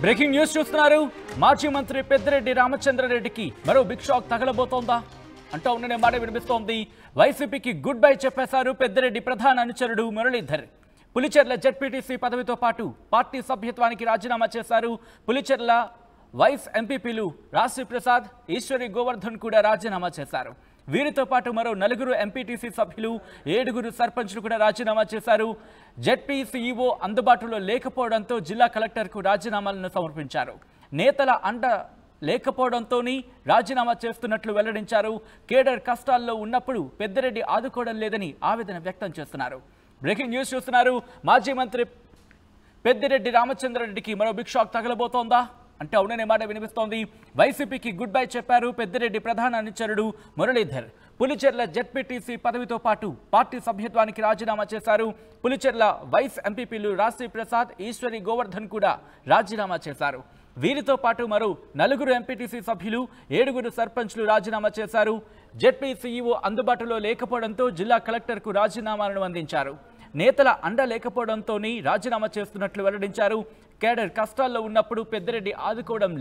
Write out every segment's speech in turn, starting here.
Breaking news చూస్తున్నారు. మాజీ మంత్రి పెద్దిరెడ్డి రామచంద్రారెడ్డికి మరో బిగ్ షాక్ తగలబోతోందా అంటూ ఉన్న మాట వినిపిస్తోంది. వైసీపీకి గుడ్ బై చెప్పేశారు పెద్దిరెడ్డి ప్రధాన అనుచరుడు మురళీధర్. పులిచెర్ల జెడ్పీటీసీ పదవితో పాటు పార్టీ సభ్యత్వానికి రాజీనామా చేశారు. పులిచెర్ల వైస్ ఎంపీపీలు రాశి ప్రసాద్, ఈశ్వరి గోవర్ధన్ కూడా రాజీనామా చేశారు. వీరితో పాటు మరో 4 ఎంపీటీసీ సభ్యులు, 7 సర్పంచ్లు కూడా రాజీనామా చేశారు. జెడ్పీ సీఈఓ అందుబాటులో లేకపోవడంతో జిల్లా కలెక్టర్కు రాజీనామాలను సమర్పించారు. నేతల అండ లేకపోవడంతోనే రాజీనామా చేస్తున్నట్లు వెల్లడించారు. కేడర్ కష్టాల్లో ఉన్నప్పుడు పెద్దిరెడ్డి ఆదుకోవడం లేదని ఆవేదన వ్యక్తం చేస్తున్నారు. బ్రేకింగ్ న్యూస్ చూస్తున్నారు. మాజీ మంత్రి పెద్దిరెడ్డి రామచంద్రారెడ్డికి మరో బిగ్ షాక్ తగలబోతోందా అంటే అవుననే మాట వినిపిస్తోంది. వైసీపీకి గుడ్ బై చెప్పారు పెద్దిరెడ్డి ప్రధాన అనుచరుడు మురళీధర్. పులిచెర్ల జెడ్పీటీసీ పదవితో పాటు పార్టీ సభ్యత్వానికి రాజీనామా చేశారు. పులిచెర్ల వైస్ ఎంపీపీలు రాశి ప్రసాద్, ఈశ్వరి గోవర్ధన్ కూడా రాజీనామా చేశారు. వీరితో పాటు మరో 4 ఎంపీటీసీ సభ్యులు, 7 సర్పంచ్లు రాజీనామా చేశారు. జెడ్పీ సీఈఓ అందుబాటులో లేకపోవడంతో జిల్లా కలెక్టర్కు రాజీనామాలను అందించారు. నేతల అండ లేకపోవడంతోనే రాజీనామా చేస్తున్నట్లు వెల్లడించారు. కేడర్ కష్టాల్లో ఉన్నప్పుడు పెద్దిరెడ్డి ఆదుకోవడం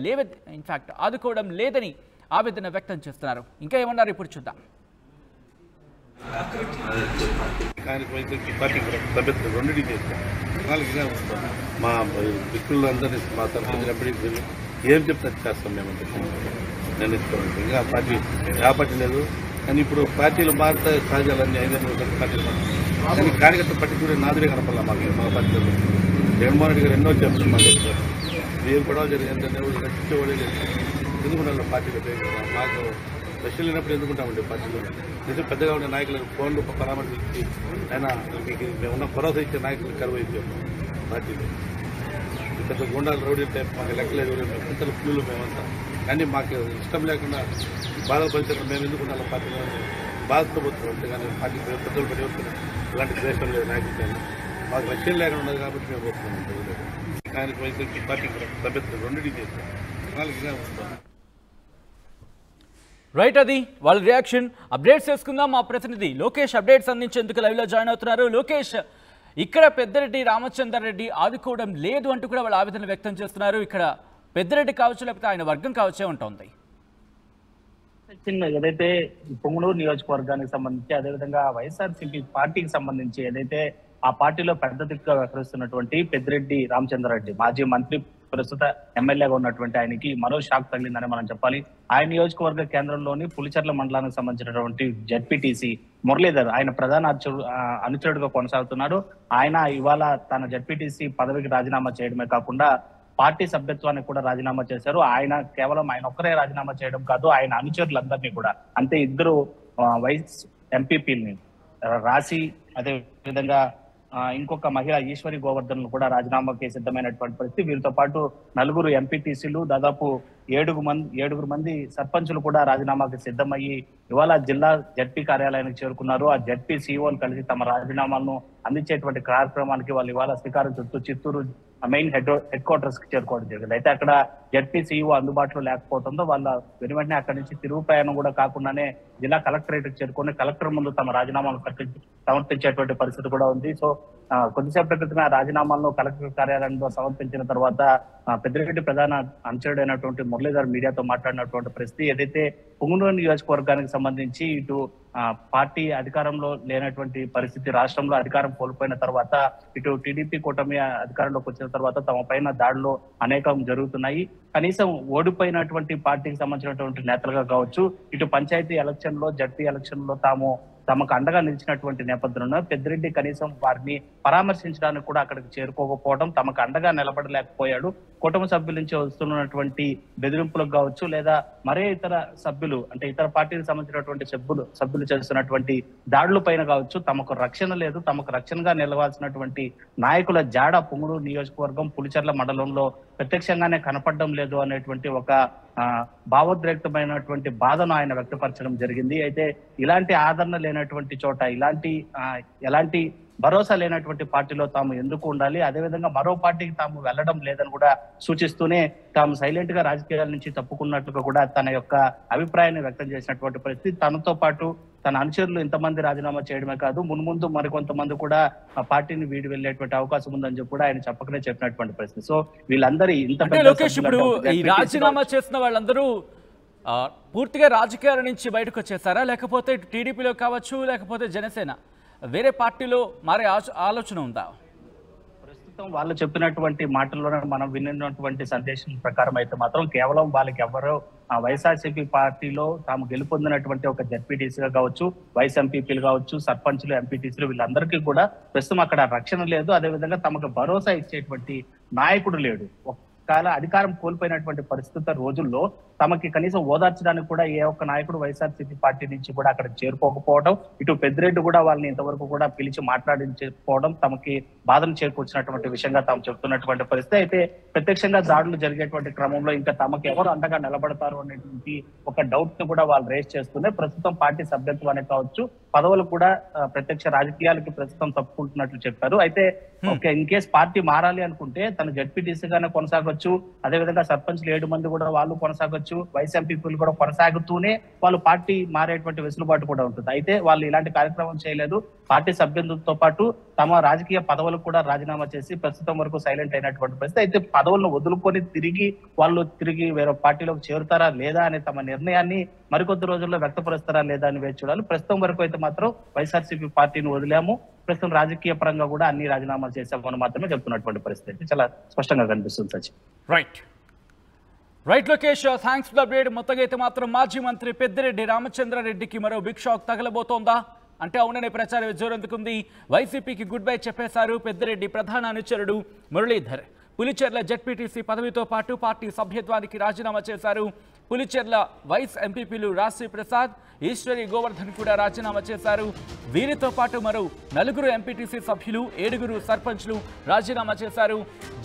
లేదని ఆవేదన వ్యక్తం చేస్తున్నారు. ఇంకా ఏమన్నారు ఇప్పుడు చూద్దాం. మా మిత్రులందరినీ మా తరఫున ఏం చెప్తే చేస్తాం మేమంతా నేను ఇస్తాను. ఇంకా పార్టీ లేదు. కానీ ఇప్పుడు పార్టీలు మారుతాయి, సహజాలన్నీ 5 పార్టీలు మారుతాయి. కానీ కార్యకర్త పట్టి కూడా నాదురే కనపడాలి మాకు. మా పార్టీలో జగన్మోహన్ రెడ్డి గారు ఎన్నో చెప్తున్నారు మాట్లాడుతున్నారు. ఏం గొడవ జరిగిందంటే రక్షించేవాడే లేదు. ఎందుకుంటారు పార్టీలో మాకు ప్రశ్నలు లేనప్పుడు ఎందుకుంటామండి పార్టీలో. నిజం పెద్దగా ఉండే నాయకులను ఫోన్లు పరామర్శించి ఆయన మేమున్న భరోసా ఇచ్చే నాయకులు కరువు ఇచ్చాం పార్టీలో. పెద్ద గుండాలు రౌడీ టైప్ మాకు లెక్కలేదు. పెద్దలు పుల్లులు మేమంతా. కానీ మాకు ఇష్టం లేకుండా బాధపరిచిన మేము ఎందుకుంటాం పార్టీలో బాధతో పోతున్నాం. అంతేగాని పార్టీ పెద్దలు పడిపోతున్నాం. ఇలాంటి ద్వేషం లేదు నాయకులు. మాకు లక్ష్యం లేకుండా ఉన్నది కాబట్టి మేము పోతున్నాం. కానీ వైసీపీ పార్టీ సభ్యత్వం 2 చేస్తాం. 4గా వస్తాం. రైట్, అది వాళ్ళ రియాక్షన్. అప్డేట్స్ చేసుకుందాం. మా ప్రతినిధి లోకేష్ అప్డేట్స్ అందించేందుకు లైవ్లో జాయిన్ అవుతున్నారు. లోకేష్, ఇక్కడ పెద్దిరెడ్డి రామచంద్రారెడ్డి ఆదుకోవడం లేదు అంటూ కూడా వాళ్ళు ఆవేదన వ్యక్తం చేస్తున్నారు. ఇక్కడ పెద్దిరెడ్డి కావచ్చు, లేకపోతే ఆయన వర్గం కావచ్చే ఉంటుంది. ఏదైతే పొంగనూరు నియోజకవర్గానికి సంబంధించి, అదేవిధంగా వైఎస్ఆర్సీపీ పార్టీకి సంబంధించి ఏదైతే ఆ పార్టీలో పెద్ద దిక్కుగా వ్యవహరిస్తున్నటువంటి పెద్దిరెడ్డి రామచంద్రారెడ్డి, మాజీ మంత్రి, ప్రస్తుత ఎమ్మెల్యేగా ఉన్నటువంటి ఆయనకి మరో షాక్ తగిలిందని మనం చెప్పాలి. ఆయన నియోజకవర్గ కేంద్రంలోని పులిచెర్ల మండలానికి సంబంధించినటువంటి జెడ్పీటీసీ మురళీధర్ ఆయన ప్రధాన అనుచరుడుగా కొనసాగుతున్నాడు. ఆయన ఇవాళ తన జెడ్పీటీసీ పదవికి రాజీనామా చేయడమే కాకుండా పార్టీ సభ్యత్వానికి కూడా రాజీనామా చేశారు. ఆయన కేవలం ఆయన ఒక్కరే రాజీనామా చేయడం కాదు, ఆయన అనుచరులందరినీ కూడా, అంటే 2 వైస్ ఎంపీపీలని రాసి, అదే విధంగా ఇంకొక మహిళ ఈశ్వరి గోవర్ధన్ కూడా రాజీనామాకి సిద్ధమైనటువంటి పరిస్థితి. వీరితో పాటు 4 ఎంపీటీసీలు, దాదాపు 7 మంది సర్పంచులు కూడా రాజీనామాకి సిద్ధమయ్యి ఇవాళ జిల్లా జడ్పీ కార్యాలయానికి చేరుకున్నారు. ఆ జడ్పీ సీఈఓలు కలిసి తమ రాజీనామాలను అందించేటువంటి కార్యక్రమానికి వాళ్ళు ఇవాళ శ్రీకారం చుట్టూ చిత్తూరు మెయిన్ హెడ్ క్వార్టర్స్ కి చేరుకోవడం జరిగింది. అయితే అక్కడ జడ్పీ సీఈఓ అందుబాటులో లేకపోవడంతో వాళ్ళ వెంటనే అక్కడి నుంచి తిరుగు ప్రయాణం కూడా కాకుండానే జిల్లా కలెక్టరేట్ చేరుకొని కలెక్టర్ ముందు తమ రాజీనామాను సమర్పించేటువంటి పరిస్థితి కూడా ఉంది. సో కొద్దిసేపటి క్రితమే రాజీనామాలను కలెక్టర్ కార్యాలయంలో సమర్పించిన తర్వాత పెద్దిరెడ్డి ప్రధాన అనుచరుడైనటువంటి మురళీధర్ మీడియాతో మాట్లాడినటువంటి పరిస్థితి, ఏదైతే పొంగనూరు నియోజకవర్గానికి సంబంధించి ఇటు పార్టీ అధికారంలో లేనటువంటి పరిస్థితి, రాష్ట్రంలో అధికారం కోల్పోయిన తర్వాత ఇటు టీడీపీ కూటమి అధికారంలోకి వచ్చిన తర్వాత తమ పైన దాడులు అనేకం జరుగుతున్నాయి. కనీసం ఓడిపోయినటువంటి పార్టీకి సంబంధించినటువంటి నేతలుగా కావచ్చు, ఇటు పంచాయతీ ఎలక్షన్ లో, జడ్పీ ఎలక్షన్ లో తమకు అండగా నిలిచినటువంటి నేపథ్యంలో పెద్దిరెడ్డి కనీసం వారిని పరామర్శించడానికి కూడా అక్కడికి చేరుకోకపోవడం, తమకు అండగా నిలబడలేకపోయాడు. కుటుంబ సభ్యుల నుంచి వస్తున్నటువంటి బెదిరింపులకు కావచ్చు, లేదా మరే ఇతర సభ్యులు, అంటే ఇతర పార్టీకి సంబంధించినటువంటి సభ్యులు చేస్తున్నటువంటి దాడుల పైన కావచ్చు, తమకు రక్షణ లేదు, తమకు రక్షణగా నిలవాల్సినటువంటి నాయకుల జాడ పొంగనూరు నియోజకవర్గం పులిచెర్ల మండలంలో ప్రత్యక్షంగానే కనపడడం లేదు అనేటువంటి ఒక భావోద్రేక్తమైనటువంటి బాధను ఆయన వ్యక్తపరచడం జరిగింది. అయితే ఇలాంటి ఆదరణ లేనటువంటి చోట, ఎలాంటి భరోసా లేనటువంటి పార్టీలో తాము ఎందుకు ఉండాలి, అదేవిధంగా మరో పార్టీకి తాము వెళ్లడం లేదని కూడా సూచిస్తూనే తాము సైలెంట్ గా రాజకీయాల నుంచి తప్పుకున్నట్లుగా కూడా తన యొక్క అభిప్రాయాన్ని వ్యక్తం చేసినటువంటి పరిస్థితి. తనతో పాటు తన అనుచరులు ఇంతమంది రాజీనామా చేయడమే కాదు, మున్ముందు మరికొంతమంది కూడా ఆ పార్టీని వీడి వెళ్లేటువంటి అవకాశం ఉందని చెప్పి కూడా ఆయన చెప్పకనే చెప్పినటువంటి పరిస్థితి. సో వీళ్ళందరూ ఇంత అంటే లోకేష్ ఇప్పుడు ఈ రాజీనామా చేసిన వాళ్ళందరూ పూర్తిగా రాజకీయాల నుంచి బయటకు వచ్చేసారా, లేకపోతే టీడీపీలో కావచ్చు లేకపోతే జనసేన వేరే పార్టీలో మారే ఆలోచన ఉందా? ప్రస్తుతం వాళ్ళు చెప్పినటువంటి మాటల్లోనే మనం విన్నటువంటి సందేశం ప్రకారం అయితే మాత్రం కేవలం వాళ్ళకి ఎవరో వైఎస్ఆర్సీపీ పార్టీలో తాము గెలుపొందినటువంటి ఒక జెడ్పీటీసీగా కావచ్చు, వైస్ ఎంపీపీలు కావచ్చు, సర్పంచ్లు, ఎంపీటీసీలు వీళ్ళందరికీ కూడా ప్రస్తుతం అక్కడ రక్షణ లేదు. అదేవిధంగా తమకు భరోసా ఇచ్చేటువంటి నాయకుడు లేడు. కాల అధికారం కోల్పోయినటువంటి పరిస్థితుల రోజుల్లో తమకి కనీసం ఓదార్చడానికి కూడా ఏ ఒక్క నాయకుడు వైఎస్ఆర్సీపీ పార్టీ నుంచి కూడా అక్కడ చేరుకోకపోవడం, ఇటు పెద్దిరెడ్డి కూడా వాళ్ళని ఇంతవరకు కూడా పిలిచి మాట్లాడించకపోవడం తమకి బాధను చేకూర్చినటువంటి విషయంగా తాము చెప్తున్నటువంటి పరిస్థితి. అయితే ప్రత్యక్షంగా దాడులు జరిగేటువంటి క్రమంలో ఇంకా తమకు ఎవరు అండగా నిలబడతారు అనేటువంటి ఒక డౌట్ ని కూడా వాళ్ళు రేస్ చేస్తూనే ప్రస్తుతం పార్టీ సభ్యత్వాన్ని కావచ్చు, పదవులు కూడా ప్రత్యక్ష రాజకీయాలకి ప్రస్తుతం తప్పుకుంటున్నట్లు చెప్పారు. అయితే ఇన్ కేస్ పార్టీ మారాలి అనుకుంటే తను జెడ్పీటీసీగానే కొనసాగొచ్చు, అదేవిధంగా సర్పంచ్లు 7 మంది కూడా వాళ్ళు కొనసాగొచ్చు, వైస్ ఎంపీలు కూడా కొనసాగుతూనే వాళ్ళు పార్టీ మారేటువంటి వెసులుబాటు కూడా ఉంటుంది. అయితే వాళ్ళు ఇలాంటి కార్యక్రమం చేయలేదు. పార్టీ సభ్యులతో పాటు తమ రాజకీయ పదవులకు కూడా రాజీనామా చేసి ప్రస్తుతం వరకు సైలెంట్ అయినటువంటి పరిస్థితి. అయితే పదవులను వదులుకొని తిరిగి వేరే పార్టీలోకి చేరుతారా లేదా అనే తమ నిర్ణయాన్ని మరికొద్ది రోజుల్లో వ్యక్తపరుస్తారా లేదా అని వేచి చూడాలి. ప్రస్తుతం వరకు అయితే మాత్రం వైఎస్ఆర్సీపీ పార్టీని వదిలాము, ప్రస్తుతం రాజకీయ పరంగా కూడా అన్ని రాజీనామాలు చేశామని మాత్రమే చెప్తున్నటువంటి పరిస్థితి చాలా స్పష్టంగా కనిపిస్తుంది. Sachin right Lokesh, thanks for the update. మొత్తంగా అయితే మాత్రం మాజీ మంత్రి పెద్దిరెడ్డి రామచంద్రారెడ్డికి మరో బిగ్ షాక్ తగలబోతోందా అంటే అవుననే ప్రచారం జోరందుకుంది. వైసీపీకి గుడ్ బై చెప్పేశారు పెద్దిరెడ్డి ప్రధాన అనుచరుడు మురళీధర్. పులిచెర్ల జెడ్పీటీసీ పదవితో పాటు పార్టీ సభ్యత్వానికి రాజీనామా చేశారు. పులిచెర్ల వైస్ ఎంపీపీలు రాశ్రీ ప్రసాద్, ఈశ్వరి గోవర్ధన్ కూడా రాజీనామా చేశారు. వీరితో పాటు మరో 4 ఎంపీటీసీ సభ్యులు, 7 సర్పంచ్లు రాజీనామా చేశారు.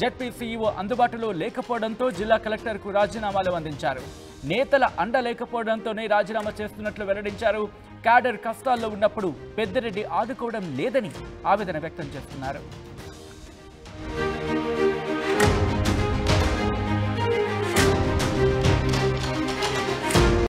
జెడ్పీ సీఈఓ అందుబాటులో లేకపోవడంతో జిల్లా కలెక్టర్కు రాజీనామాలు అందించారు. నేతల అండ లేకపోవడంతోనే రాజీనామా చేస్తున్నట్లు వెల్లడించారు. క్యాడర్ కష్టాల్లో ఉన్నప్పుడు పెద్దిరెడ్డి ఆదుకోవడం లేదని ఆవేదన వ్యక్తం చేస్తున్నారు.